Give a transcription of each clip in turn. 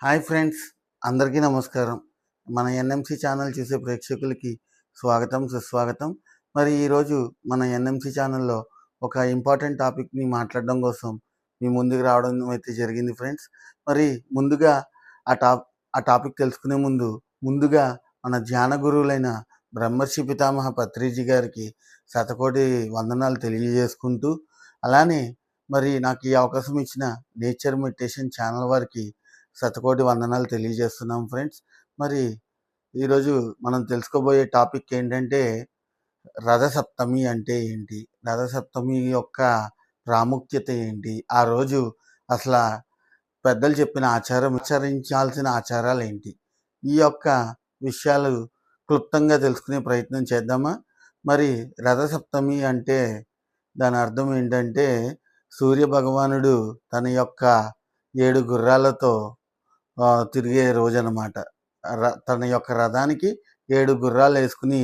Hi friends, అందరికీ నమస్కారం. మన ఎన్ఎంసి ఛానల్ చూసే ప్రేక్షకులకి స్వాగతం, సుస్వాగతం. మరి ఈరోజు మన ఎన్ఎంసి ఛానల్లో ఒక ఇంపార్టెంట్ టాపిక్ని మాట్లాడడం కోసం మీ ముందుకు రావడం అయితే జరిగింది ఫ్రెండ్స్. మరి ముందుగా ఆ టాప్ ఆ టాపిక్ తెలుసుకునే ముందుగా మన ధ్యాన గురువులైన బ్రహ్మర్షి పితామహ పత్రిజీ గారికి శతకోటి వందనాలు తెలియజేసుకుంటూ, అలానే మరి నాకు ఈ అవకాశం ఇచ్చిన నేచర్ మెడిటేషన్ ఛానల్ వారికి శతకోటి వందనాలు తెలియజేస్తున్నాం ఫ్రెండ్స్. మరి ఈరోజు మనం తెలుసుకోబోయే టాపిక్ ఏంటంటే రథసప్తమి అంటే ఏంటి, రథసప్తమి యొక్క ప్రాముఖ్యత ఏంటి, ఆ రోజు అసలు పెద్దలు చెప్పిన ఆచరించాల్సిన ఆచారాలు ఏంటి, ఈ యొక్క విషయాలు క్లుప్తంగా తెలుసుకునే ప్రయత్నం చేద్దామా. మరి రథసప్తమి అంటే దాని అర్థం ఏంటంటే సూర్య భగవానుడు తన యొక్క 7 గుర్రాలతో తిరిగే రోజు అన్నమాట. తన యొక్క రథానికి 7 గుర్రాలు వేసుకుని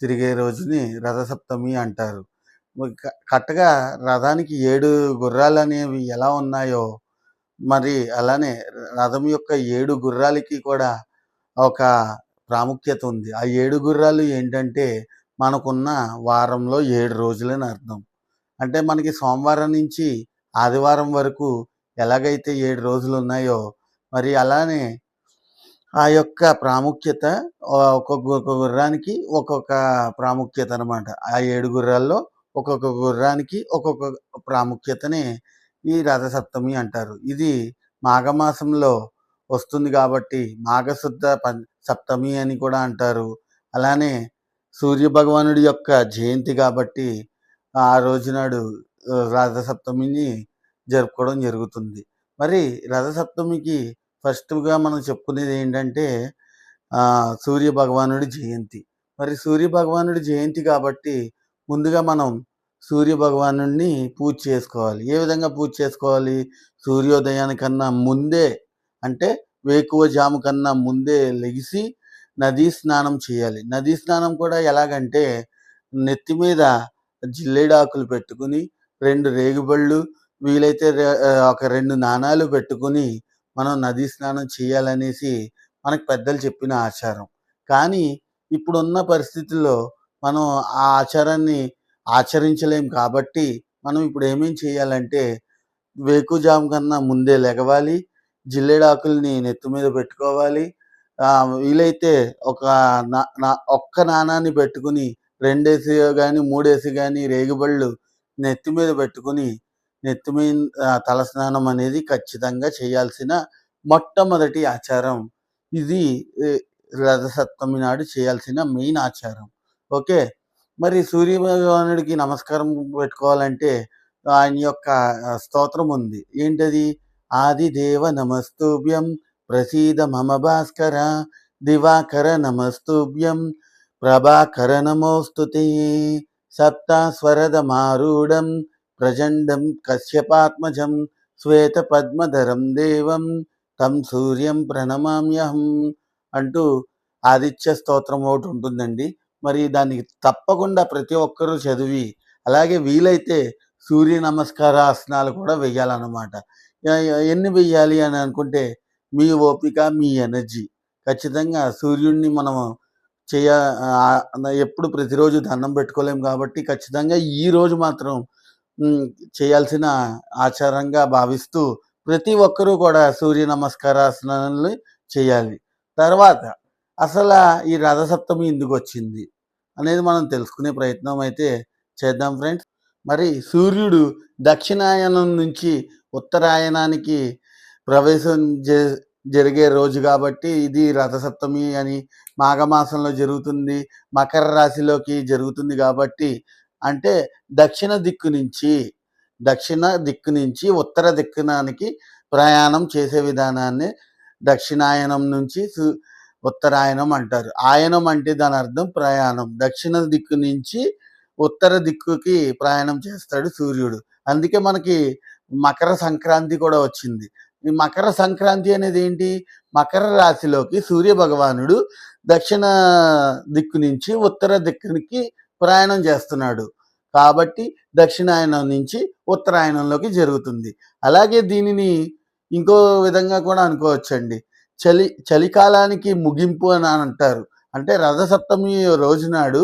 తిరిగే రోజుని రథసప్తమి అంటారు. కరెక్ట్గా రథానికి 7 గుర్రాలు అనేవి ఎలా ఉన్నాయో మరి అలానే రథం యొక్క 7 గుర్రాలకి కూడా ఒక ప్రాముఖ్యత ఉంది. ఆ 7 గుర్రాలు ఏంటంటే మనకున్న వారంలో 7 రోజులని అర్థం. అంటే మనకి సోమవారం నుంచి ఆదివారం వరకు ఎలాగైతే 7 రోజులు ఉన్నాయో మరి అలానే ఆ యొక్క ప్రాముఖ్యత ఒక్కొక్క గుర్రానికి ఒక్కొక్క ప్రాముఖ్యత అనమాట. ఆ 7 గుర్రాల్లో ఒక్కొక్క గుర్రానికి ఒక్కొక్క ప్రాముఖ్యతని ఈ రథసప్తమి అంటారు. ఇది మాఘమాసంలో వస్తుంది కాబట్టి మాఘశుద్ధ సప్తమి అని కూడా అంటారు. అలానే సూర్య భగవానుడి యొక్క జయంతి కాబట్టి ఆ రోజునాడు రథసప్తమిని జరుపుకోవడం జరుగుతుంది. మరి రథసప్తమికి ఫస్ట్గా మనం చెప్పుకునేది ఏంటంటే సూర్య భగవానుడి జయంతి. మరి సూర్య భగవానుడి జయంతి కాబట్టి ముందుగా మనం సూర్య భగవానుడిని పూజ చేసుకోవాలి. ఏ విధంగా పూజ చేసుకోవాలి? సూర్యోదయానికన్నా ముందే, అంటే వేకువజాము కన్నా ముందే లెగిసి నదీ స్నానం చేయాలి. నదీ స్నానం కూడా ఎలాగంటే నెత్తి మీద జిల్లేడాకులు పెట్టుకుని 2 రేగుబళ్ళు, వీలైతే ఒక 2 నాణాలు పెట్టుకుని మనం నదీ స్నానం చేయాలనేసి మనకు పెద్దలు చెప్పిన ఆచారం. కానీ ఇప్పుడున్న పరిస్థితుల్లో మనం ఆ ఆచారాన్ని ఆచరించలేం కాబట్టి మనం ఇప్పుడు ఏమేం చేయాలంటే వేకుజాము కన్నా ముందే లెగవాలి, జిల్లేడాకుల్ని నెత్తి మీద పెట్టుకోవాలి. వీలైతే ఒక్క నాణాన్ని పెట్టుకుని 2 కానీ 3 కానీ రేగుబళ్ళు నెత్తి మీద పెట్టుకుని నెత్తి మీద తలస్నానం అనేది ఖచ్చితంగా చేయాల్సిన మొట్టమొదటి ఆచారం. ఇది రథసప్తమి నాడు చేయాల్సిన మెయిన్ ఆచారం. ఓకే. మరి సూర్య భగవానుడికి నమస్కారం పెట్టుకోవాలంటే ఆయన యొక్క స్తోత్రం ఉంది. ఏంటది? ఆదిదేవ నమస్తుభ్యం ప్రసీద మమ భాస్కర దివాకర నమస్తుభ్యం ప్రభాకర నమోస్తుతే సప్తాస్వరదమారూఢం ప్రచండం కశ్యపాత్మజం శ్వేత పద్మధరం దేవం తం సూర్యం ప్రణమామ్యహం అంటూ ఆదిత్య స్తోత్రం ఒకటి ఉంటుందండి. మరి దాన్ని తప్పకుండా ప్రతి ఒక్కరూ చదివి అలాగే వీలైతే సూర్య నమస్కారాసనాలు కూడా వెయ్యాలన్నమాట. ఎన్ని వెయ్యాలి అని అనుకుంటే మీ ఓపిక, మీ ఎనర్జీ. ఖచ్చితంగా సూర్యుడిని మనం ఎప్పుడు ప్రతిరోజు దండం పెట్టుకోలేం కాబట్టి ఖచ్చితంగా ఈరోజు మాత్రం చేయాల్సిన ఆచారంగా భావిస్తూ ప్రతి ఒక్కరూ కూడా సూర్య నమస్కారాసనాలు చేయాలి. తర్వాత అసలు ఈ రథసప్తమి ఎందుకు వచ్చింది అనేది మనం తెలుసుకునే ప్రయత్నం అయితే చేద్దాం ఫ్రెండ్స్. మరి సూర్యుడు దక్షిణాయనం నుంచి ఉత్తరాయణానికి ప్రవేశం జరిగే రోజు కాబట్టి ఇది రథసప్తమి అని. మాఘమాసంలో జరుగుతుంది, మకర రాశిలోకి జరుగుతుంది కాబట్టి, అంటే దక్షిణ దిక్కు నుంచి ఉత్తర దిక్కునానికి ప్రయాణం చేసే విధానాన్ని దక్షిణాయనం నుంచి ఉత్తరాయణం అంటారు. ఆయనం అంటే దాని అర్థం ప్రయాణం. దక్షిణ దిక్కు నుంచి ఉత్తర దిక్కుకి ప్రయాణం చేస్తాడు సూర్యుడు. అందుకే మనకి మకర సంక్రాంతి కూడా వచ్చింది. ఈ మకర సంక్రాంతి అనేది ఏంటి? మకర రాశిలోకి సూర్య భగవానుడు దక్షిణ దిక్కు నుంచి ఉత్తర దిక్కునికి ప్రయాణం చేస్తున్నాడు కాబట్టి దక్షిణాయనం నుంచి ఉత్తరాయణంలోకి జరుగుతుంది. అలాగే దీనిని ఇంకో విధంగా కూడా అనుకోవచ్చండి. చలికాలానికి ముగింపు అని అంటారు. అంటే రథసప్తమి రోజు నాడు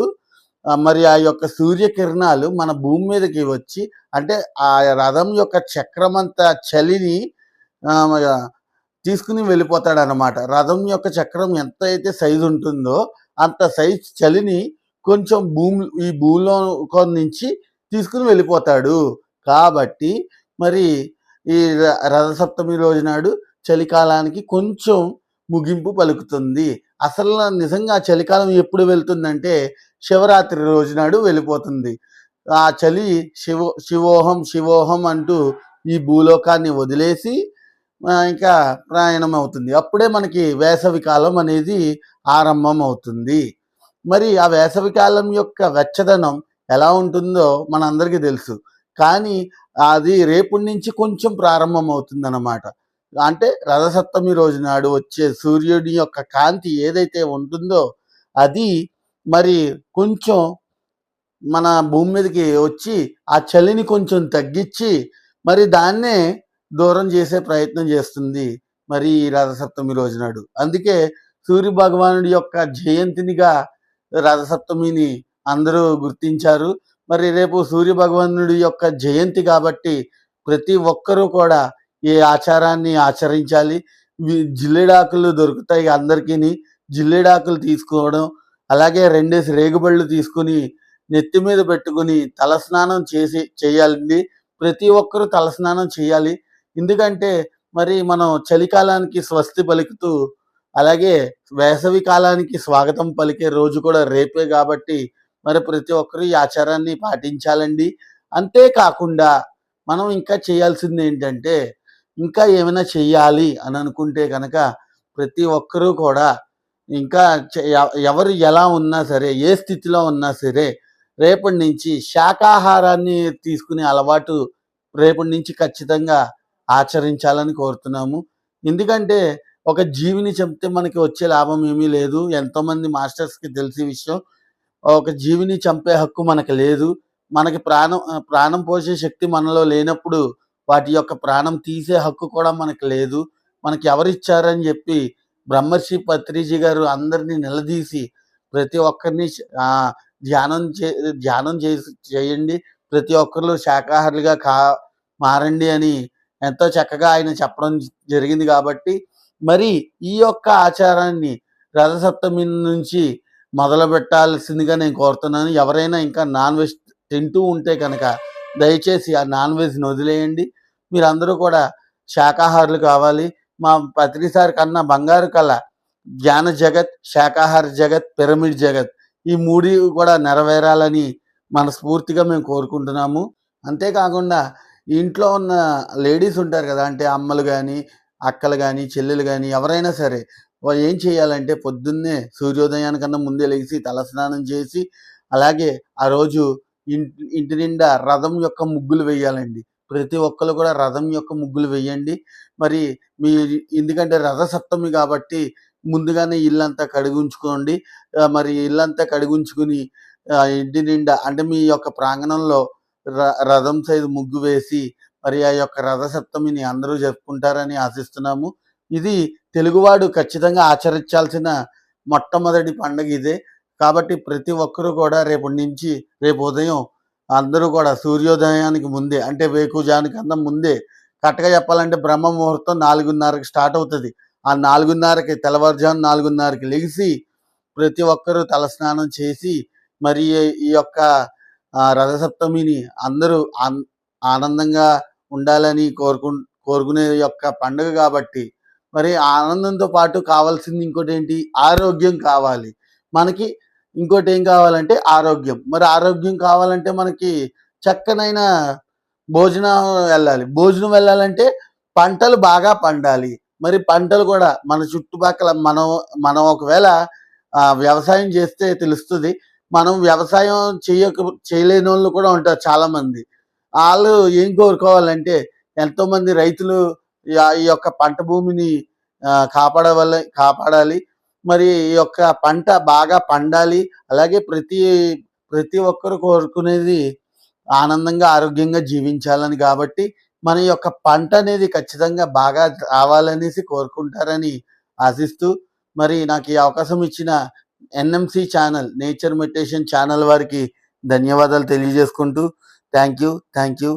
మరి ఆ యొక్క సూర్యకిరణాలు మన భూమి మీదకి వచ్చి అంటే ఆ రథం యొక్క చక్రమంతా చలిని ఆహ్, తీసుకుని వెళ్ళిపోతాడనమాట. రథం యొక్క చక్రం ఎంతైతే సైజు ఉంటుందో, అంత సైజ్ చలిని కొంచెం ఈ భూలోకం నుంచి తీసుకొని వెళ్ళిపోతాడు. కాబట్టి మరి ఈ రథసప్తమి రోజు నాడు చలికాలానికి కొంచెం ముగింపు పలుకుతుంది. అసలు నిజంగా చలికాలం ఎప్పుడు వెళ్తుందంటే, శివరాత్రి రోజు నాడు వెళ్ళిపోతుంది. ఆ చలి శివోహం శివోహం అంటూ ఈ భూలోకాన్ని వదిలేసి ఇంకా ప్రయాణం అవుతుంది. అప్పుడే మనకి వేసవి కాలం అనేది ఆరంభం అవుతుంది. మరి ఆ వేసవి కాలం యొక్క వెచ్చదనం ఎలా ఉంటుందో మనందరికీ తెలుసు. కానీ అది రేపటి నుంచి కొంచెం ప్రారంభం అవుతుందన్నమాట. అంటే రథసప్తమి రోజు నాడు వచ్చే సూర్యుడి యొక్క కాంతి ఏదైతే ఉంటుందో అది మరి కొంచెం మన భూమి మీదకి వచ్చి ఆ చలిని కొంచెం తగ్గించి మరి దాన్నే దూరం చేసే ప్రయత్నం చేస్తుంది మరి ఈ రథసప్తమి రోజు నాడు. అందుకే సూర్య భగవానుడి యొక్క జయంతినిగా రథసప్తమిని అందరూ గుర్తించారు. మరి రేపు సూర్య భగవానుడి యొక్క జయంతి కాబట్టి ప్రతి ఒక్కరూ కూడా ఈ ఆచారాన్ని ఆచరించాలి. జిల్లేడాకులు దొరుకుతాయి అందరికీని. జిల్లేడాకులు తీసుకోవడం, అలాగే 2 రేగుబళ్ళు తీసుకొని నెత్తి మీద పెట్టుకుని తలస్నానం చేయాలండి. ప్రతి ఒక్కరూ తలస్నానం చేయాలి. ఎందుకంటే మరి మనం చలికాలానికి స్వస్తి పలుకుతూ, అలాగే వేసవి కాలానికి స్వాగతం పలికే రోజు కూడా రేపే కాబట్టి మరి ప్రతి ఒక్కరు ఈ ఆచారాన్ని పాటించాలండి. అంతేకాకుండా మనం ఇంకా చేయాల్సింది ఏంటంటే, ఇంకా ఏమైనా చెయ్యాలి అని అనుకుంటే కనుక ప్రతి ఒక్కరూ కూడా ఇంకా ఎవరు ఎలా ఉన్నా సరే, ఏ స్థితిలో ఉన్నా సరే రేపటి నుంచి శాకాహారాన్ని తీసుకునే అలవాటు రేపటి నుంచి ఖచ్చితంగా ఆచరించాలని కోరుతున్నాము. ఎందుకంటే ఒక జీవిని చంపితే మనకి వచ్చే లాభం ఏమీ లేదు. ఎంతోమంది మాస్టర్స్‌కి తెలిసి విషయం. ఒక జీవిని చంపే హక్కు మనకు లేదు. మనకి ప్రాణం పోసే శక్తి మనలో లేనప్పుడు వాటి యొక్క ప్రాణం తీసే హక్కు కూడా మనకు లేదు. మనకి ఎవరిచ్చారని చెప్పి బ్రహ్మర్షి పత్రిజీ గారు అందరిని నిలదీసి ప్రతి ఒక్కరిని ధ్యానం చేయండి. ప్రతి ఒక్కరు శాకాహారులుగా మారండి అని ఎంతో చక్కగా ఆయన చెప్పడం జరిగింది కాబట్టి మరి ఈ యొక్క ఆచారాన్ని రథసప్తమి నుంచి మొదలుపెట్టాల్సిందిగా నేను కోరుతున్నాను. ఎవరైనా ఇంకా నాన్ వెజ్ తింటూ ఉంటే కనుక దయచేసి ఆ నాన్ వెజ్‌ని వదిలేయండి. మీరందరూ కూడా శాకాహారులు కావాలి. మా పత్రి సార్ కన్నా బంగారు కళ జ్ఞాన జగత్, శాకాహార జగత్, పిరమిడ్ జగత్ ఈ 3 కూడా నెరవేరాలని మనస్ఫూర్తిగా మేము కోరుకుంటున్నాము. అంతేకాకుండా ఇంట్లో ఉన్న లేడీస్ ఉంటారు కదా! అంటే అమ్మలు గాని, అక్కలు గాని, చెల్లెలు గాని ఎవరైనా సరే వాళ్ళు ఏం చేయాలంటే పొద్దున్నే సూర్యోదయానికన్నా ముందే లెగిసి తలస్నానం చేసి, అలాగే ఆ రోజు ఇంటి నిండా రథం యొక్క ముగ్గులు వేయాలండి. ప్రతి ఒక్కళ్ళు కూడా రథం యొక్క ముగ్గులు వేయండి. మరి మీ ఎందుకంటే రథసప్తమి కాబట్టి ముందుగానే ఇల్లంతా కడిగుంచుకోండి. మరి ఇల్లంతా కడిగుంచుకుని ఇంటి నిండా అంటే మీ యొక్క ప్రాంగణంలో రథం సైజు ముగ్గు వేసి మరి ఆ యొక్క రథసప్తమిని అందరూ జరుపుకుంటారని ఆశిస్తున్నాము. ఇది తెలుగువాడు ఖచ్చితంగా ఆచరించాల్సిన మొట్టమొదటి పండుగ ఇదే. కాబట్టి ప్రతి ఒక్కరూ కూడా రేపటి నుంచి రేపు ఉదయం అందరూ కూడా సూర్యోదయానికి ముందే అంటే వేకువజాముకన్నా ముందే కరెక్ట్‌గా చెప్పాలంటే బ్రహ్మ ముహూర్తం 4:30కి స్టార్ట్ అవుతది. ఆ 4:30కి తెల్లవారుజాము 4:30కి లెగిసి ప్రతి ఒక్కరూ తలస్నానం చేసి మరి ఈ యొక్క రథసప్తమిని అందరూ ఆనందంగా ఉండాలని కోరుకునే యొక్క పండుగ కాబట్టి మరి ఆనందంతో పాటు కావాల్సింది ఇంకోటేంటి ఆరోగ్యం కావాలి. మనకి ఇంకోటేం కావాలంటే ఆరోగ్యం. మరి ఆరోగ్యం కావాలంటే మనకి చక్కనైన భోజనం వెళ్ళాలి. భోజనం వెళ్ళాలంటే పంటలు బాగా పండాలి. మరి పంటలు కూడా మన చుట్టుపక్కల మనం ఒకవేళ వ్యవసాయం చేస్తే తెలుస్తది. మనం వ్యవసాయం చేయలేనోళ్ళు కూడా ఉంటారు చాలామంది. ఆళ్ళు ఏం కోరుకోవాలంటే ఎంతోమంది రైతులు ఈ యొక్క పంట భూమిని కాపాడాలి. మరి ఈ యొక్క పంట బాగా పండాలి. అలాగే ప్రతి ఒక్కరు కోరుకునేది ఆనందంగా, ఆరోగ్యంగా జీవించాలని కాబట్టి మన యొక్క పంట అనేది ఖచ్చితంగా బాగా రావాలనేసి కోరుకుంటారని ఆశిస్తూ మరి నాకు ఈ అవకాశం ఇచ్చిన NMC channel nature meditation channel వారికి ధన్యవాదాలు తెలియజేసుకుంటూ థ్యాంక్ యూ.